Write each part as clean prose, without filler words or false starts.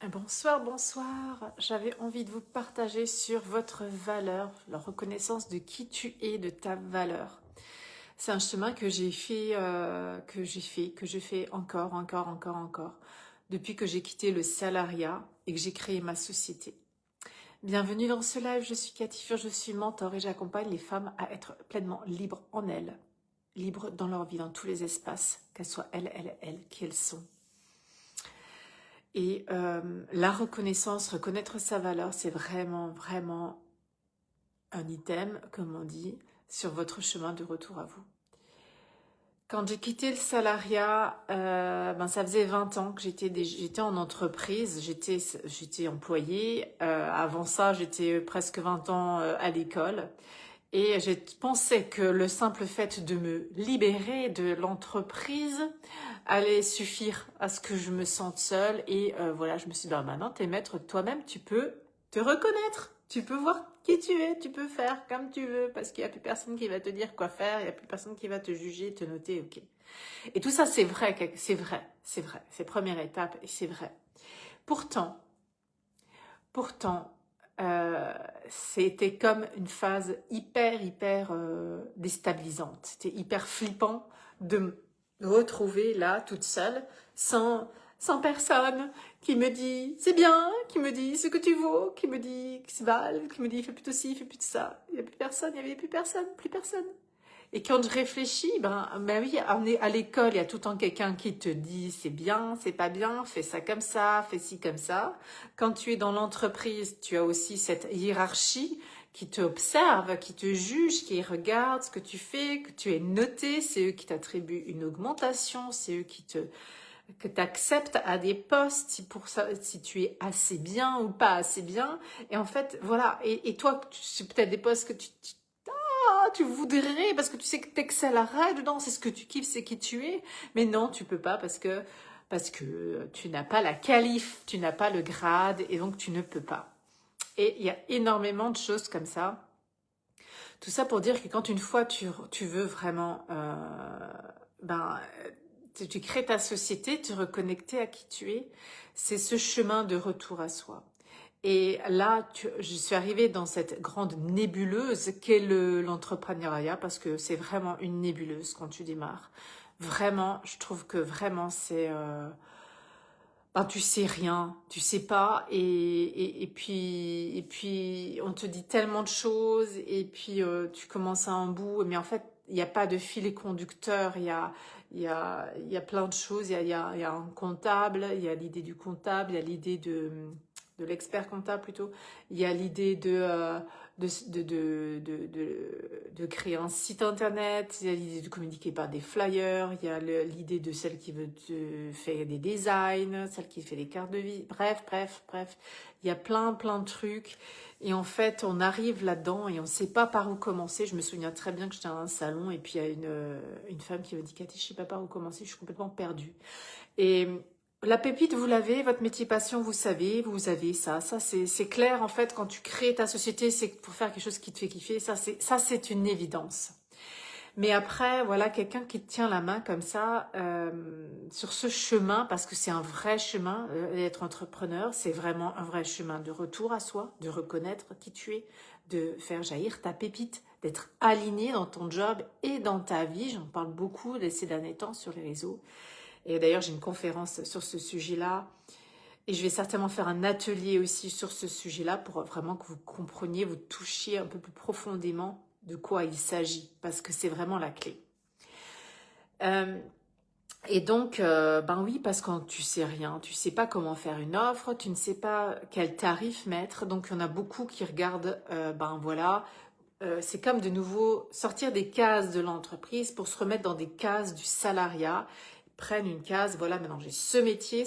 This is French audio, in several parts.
Bonsoir, bonsoir. J'avais envie de vous partager sur votre valeur, la reconnaissance de qui tu es, de ta valeur. C'est un chemin que j'ai fait, que je fais encore, depuis que j'ai quitté le salariat et que j'ai créé ma société. Bienvenue dans ce live, je suis Cathy Fur, je suis mentor et j'accompagne les femmes à être pleinement libres en elles, libres dans leur vie, dans tous les espaces, qu'elles soient elles, qui elles sont. Et la reconnaissance, reconnaître sa valeur, c'est vraiment un item, comme on dit, sur votre chemin de retour à vous. Quand j'ai quitté le salariat, ça faisait 20 ans que j'étais en entreprise, j'étais employée. Avant ça, j'étais presque 20 ans à l'école. Et je pensais que le simple fait de me libérer de l'entreprise allait suffire à ce que je me sente seule. Et voilà, je me suis dit, maintenant, t'es maître de toi-même, tu peux te reconnaître. Tu peux voir qui tu es, tu peux faire comme tu veux, parce qu'il n'y a plus personne qui va te dire quoi faire, il n'y a plus personne qui va te juger, te noter, ok. Et tout ça, c'est vrai, c'est première étape, et c'est vrai. Pourtant, c'était comme une phase hyper déstabilisante. C'était hyper flippant de me retrouver là, toute seule, sans personne qui me dit c'est bien, qui me dit ce que tu vaux, qui me dit que c'est mal, qui me dit fais plutôt ci, fais plutôt ça. Il n'y a plus personne, il n'y avait plus personne. Et quand je réfléchis, oui, on est à l'école, il y a tout le temps quelqu'un qui te dit c'est bien, c'est pas bien, fais ça comme ça, fais ci comme ça. Quand tu es dans l'entreprise, tu as aussi cette hiérarchie qui te observe, qui te juge, qui regarde ce que tu fais, que tu es noté, c'est eux qui t'attribuent une augmentation, c'est eux que t'acceptes à des postes si tu es assez bien ou pas assez bien. Et en fait, voilà. Et toi, c'est peut-être des postes que tu voudrais, parce que tu sais que t'excellerais dedans, c'est ce que tu kiffes, c'est qui tu es. Mais non, tu peux pas parce que tu n'as pas la qualif, tu n'as pas le grade, et donc tu ne peux pas. Et il y a énormément de choses comme ça. Tout ça pour dire que quand une fois tu veux vraiment, tu crées ta société, te reconnecter à qui tu es, c'est ce chemin de retour à soi. Et là, je suis arrivée dans cette grande nébuleuse qu'est l'entrepreneuriat, parce que c'est vraiment une nébuleuse quand tu démarres. Vraiment, je trouve que vraiment c'est... tu sais rien, tu sais pas, et puis on te dit tellement de choses, et puis tu commences à un bout, mais en fait, il n'y a pas de fil conducteur, il y a plein de choses, il y a un comptable, il y a l'idée du comptable, il y a l'idée de l'expert comptable plutôt, il y a l'idée de créer un site internet, il y a l'idée de communiquer par des flyers, il y a l'idée de celle qui veut te faire des designs, celle qui fait les cartes de vie, bref, il y a plein de trucs, et en fait on arrive là-dedans et on ne sait pas par où commencer. Je me souviens très bien que j'étais dans un salon et puis il y a une femme qui me dit Cathy, je ne sais pas par où commencer, je suis complètement perdue. Et la pépite, vous l'avez, votre métier passion, vous savez, vous avez ça. Ça, c'est clair, en fait, quand tu crées ta société, c'est pour faire quelque chose qui te fait kiffer. Ça, c'est une évidence. Mais après, voilà, quelqu'un qui te tient la main comme ça, sur ce chemin, parce que c'est un vrai chemin, d'être entrepreneur, c'est vraiment un vrai chemin de retour à soi, de reconnaître qui tu es, de faire jaillir ta pépite, d'être aligné dans ton job et dans ta vie. J'en parle beaucoup ces derniers temps sur les réseaux. Et d'ailleurs, j'ai une conférence sur ce sujet-là. Et je vais certainement faire un atelier aussi sur ce sujet-là pour vraiment que vous compreniez, vous touchiez un peu plus profondément de quoi il s'agit. Parce que c'est vraiment la clé. Et donc, oui, parce que tu sais rien, tu sais pas comment faire une offre, tu ne sais pas quel tarif mettre. Donc, il y en a beaucoup qui regardent, c'est comme de nouveau sortir des cases de l'entreprise pour se remettre dans des cases du salariat. Ils prennent une case, voilà, maintenant j'ai ce métier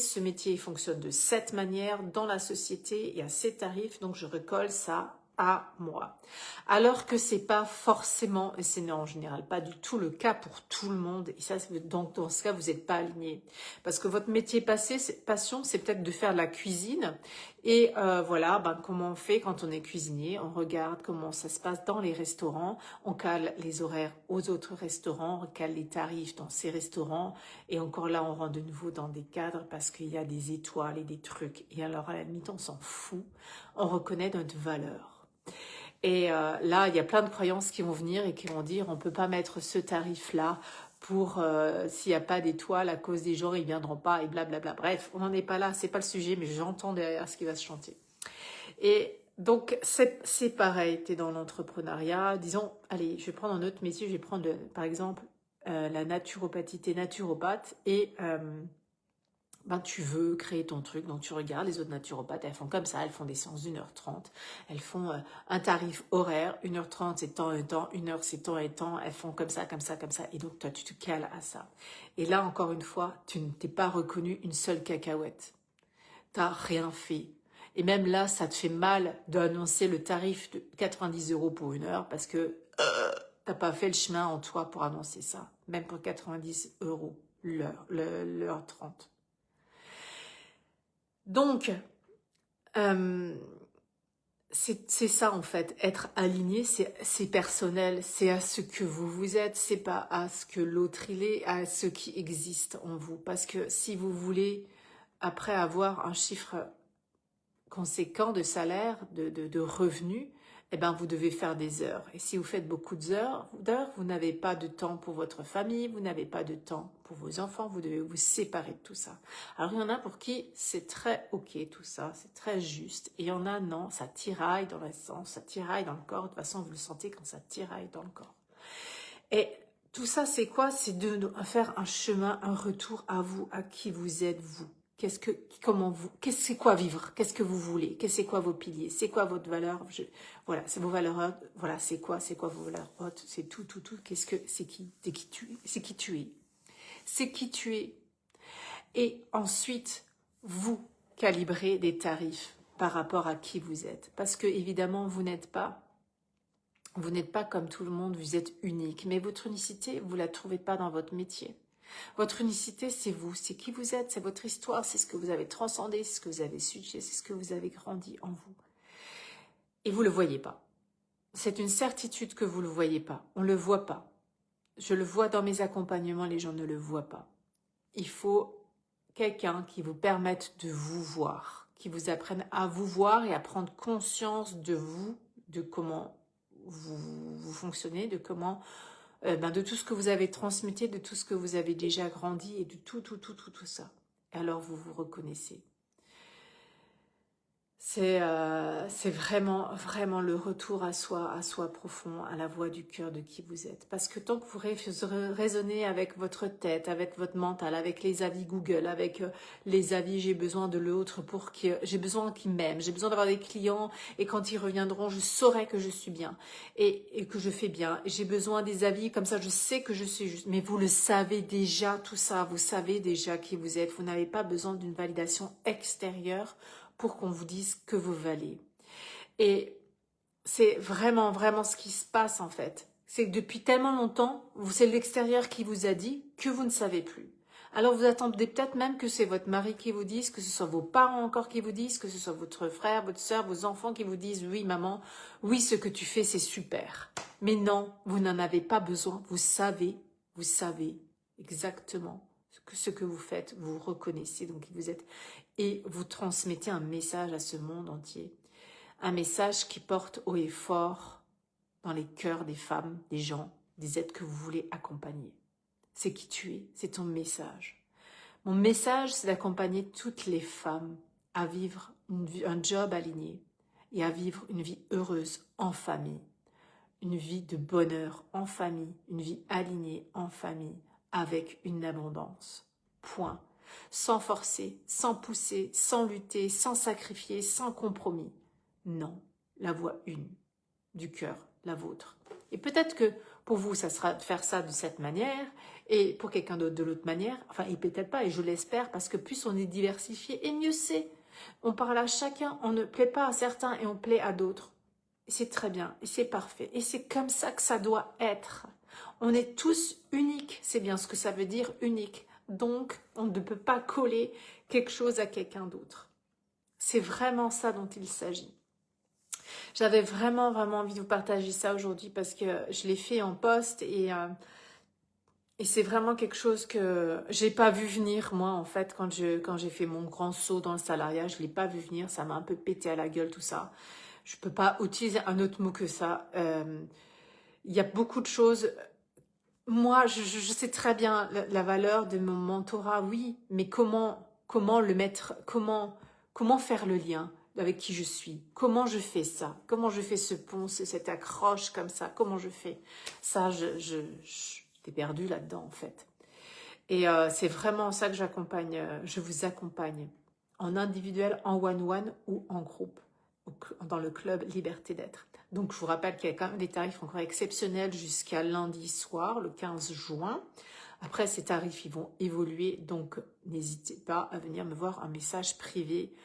il fonctionne de cette manière dans la société, il y a ces tarifs, donc je recolle ça à moi. Alors que c'est pas forcément, et c'est en général pas du tout le cas pour tout le monde, et ça, donc dans ce cas, vous n'êtes pas aligné. Parce que votre métier passion, c'est peut-être de faire de la cuisine, et voilà, comment on fait quand on est cuisinier, on regarde comment ça se passe dans les restaurants, on cale les horaires aux autres restaurants, on cale les tarifs dans ces restaurants, et encore là, on rentre de nouveau dans des cadres parce qu'il y a des étoiles et des trucs, et alors à la limite, on s'en fout, on reconnaît notre valeur. Et là, il y a plein de croyances qui vont venir et qui vont dire on ne peut pas mettre ce tarif-là pour s'il n'y a pas d'étoiles à cause des gens, ils ne viendront pas et blablabla. Bref, on n'en est pas là, c'est pas le sujet, mais j'entends derrière ce qui va se chanter. Et donc, c'est pareil, tu es dans l'entrepreneuriat. Disons, allez, je vais prendre un autre métier, je vais prendre par exemple la naturopathie. Tu es naturopathe et tu veux créer ton truc, donc tu regardes les autres naturopathes, elles font comme ça, elles font des séances d'1h30, elles font un tarif horaire, 1h30 c'est temps et temps, 1h c'est temps et temps, elles font comme ça, comme ça, comme ça, et donc toi tu te cales à ça. Et là encore une fois, tu ne t'es pas reconnu une seule cacahuète, t'as rien fait. Et même là, ça te fait mal d'annoncer le tarif de 90 € pour 1 heure, parce que t'as pas fait le chemin en toi pour annoncer ça, même pour 90 € l'heure 30. Donc, c'est ça en fait, être aligné, c'est personnel, c'est à ce que vous êtes, c'est pas à ce que l'autre il est, à ce qui existe en vous. Parce que si vous voulez, après avoir un chiffre conséquent de salaire, de revenus, eh ben vous devez faire des heures. Et si vous faites beaucoup d'heures, vous n'avez pas de temps pour votre famille, vous n'avez pas de temps pour vos enfants, vous devez vous séparer de tout ça. Alors il y en a pour qui c'est très ok tout ça, c'est très juste. Et il y en a non, ça tiraille dans l'essence, ça tiraille dans le corps. De toute façon, vous le sentez quand ça tiraille dans le corps. Et tout ça, c'est quoi? C'est de faire un chemin, un retour à vous, à qui vous êtes vous. C'est quoi vivre? Qu'est-ce que vous voulez? C'est quoi vos piliers? C'est quoi votre valeur? Voilà, c'est vos valeurs hautes. Voilà, c'est quoi vos valeurs hautes? C'est tout. C'est qui tu es? C'est qui tu es? C'est qui tu es? Et ensuite, vous calibrez des tarifs par rapport à qui vous êtes. Parce que, évidemment, vous n'êtes pas comme tout le monde, vous êtes unique. Mais votre unicité, vous ne la trouvez pas dans votre métier. Votre unicité, c'est vous, c'est qui vous êtes, c'est votre histoire, c'est ce que vous avez transcendé, c'est ce que vous avez switché, c'est ce que vous avez grandi en vous. Et vous ne le voyez pas. C'est une certitude que vous ne le voyez pas. On ne le voit pas. Je le vois dans mes accompagnements, les gens ne le voient pas. Il faut quelqu'un qui vous permette de vous voir, qui vous apprenne à vous voir et à prendre conscience de vous, de comment vous fonctionnez, de comment... de tout ce que vous avez transmuté, de tout ce que vous avez déjà grandi et de tout ça. Et alors vous vous reconnaissez. C'est vraiment le retour à soi profond, à la voix du cœur de qui vous êtes. Parce que tant que vous raisonnez avec votre tête, avec votre mental, avec les avis Google, avec les avis j'ai besoin de l'autre j'ai besoin qu'il m'aime, j'ai besoin d'avoir des clients et quand ils reviendront, je saurai que je suis bien et que je fais bien. J'ai besoin des avis, comme ça je sais que je suis juste. Mais vous le savez déjà tout ça, vous savez déjà qui vous êtes. Vous n'avez pas besoin d'une validation extérieure pour qu'on vous dise que vous valez. Et c'est vraiment ce qui se passe en fait. C'est que depuis tellement longtemps, c'est l'extérieur qui vous a dit que vous ne savez plus. Alors vous attendez peut-être même que c'est votre mari qui vous dise, que ce soit vos parents encore qui vous disent, que ce soit votre frère, votre soeur, vos enfants qui vous disent « Oui maman, oui ce que tu fais c'est super ». Mais non, vous n'en avez pas besoin, vous savez exactement ce que vous faites, vous reconnaissez donc qui vous êtes et vous transmettez un message à ce monde entier. Un message qui porte haut et fort dans les cœurs des femmes, des gens, des êtres que vous voulez accompagner. C'est qui tu es, c'est ton message. Mon message, c'est d'accompagner toutes les femmes à vivre un job aligné et à vivre une vie heureuse en famille, une vie de bonheur en famille, une vie alignée en famille, avec une abondance. Point. Sans forcer, sans pousser, sans lutter, sans sacrifier, sans compromis. Non, la voie une, du cœur, la vôtre. Et peut-être que pour vous, ça sera de faire ça de cette manière, et pour quelqu'un d'autre de l'autre manière, enfin, et peut-être pas, et je l'espère, parce que plus on est diversifié, et mieux c'est. On parle à chacun, on ne plaît pas à certains et on plaît à d'autres. C'est très bien, et c'est parfait. Et c'est comme ça que ça doit être. On est tous uniques, c'est bien ce que ça veut dire, unique. Donc, on ne peut pas coller quelque chose à quelqu'un d'autre. C'est vraiment ça dont il s'agit. J'avais vraiment, vraiment envie de vous partager ça aujourd'hui parce que je l'ai fait en post et c'est vraiment quelque chose que j'ai pas vu venir, moi, en fait, quand j'ai fait mon grand saut dans le salariat, je l'ai pas vu venir, ça m'a un peu pété à la gueule, tout ça. Je peux pas utiliser un autre mot que ça. Il y a beaucoup de choses. Moi, je sais très bien la valeur de mon mentorat, oui, mais comment le mettre, comment faire le lien avec qui je suis? Comment je fais ça? Comment je fais ce pont, cette accroche comme ça? Comment je fais? Ça, j'étais perdue là-dedans, en fait. Et c'est vraiment ça que j'accompagne, je vous accompagne en individuel, en one-one ou en groupe, dans le club Liberté d'être. Donc je vous rappelle qu'il y a quand même des tarifs encore exceptionnels jusqu'à lundi soir, le 15 juin. Après, ces tarifs, ils vont évoluer, donc n'hésitez pas à venir me voir un message privé.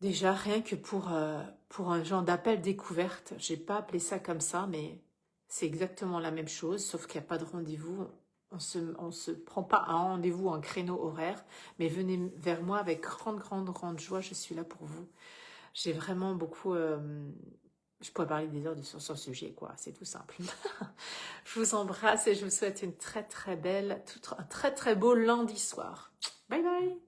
Déjà, rien que pour un genre d'appel découverte, j'ai pas appelé ça comme ça, mais c'est exactement la même chose, sauf qu'il n'y a pas de rendez-vous. On se prend pas un rendez-vous, un créneau horaire, mais venez vers moi avec grande, grande, grande joie, je suis là pour vous. J'ai vraiment beaucoup... je pourrais parler des heures sur ce sujet, quoi, c'est tout simple. Je vous embrasse et je vous souhaite une très, très belle, un très, très beau lundi soir. Bye bye!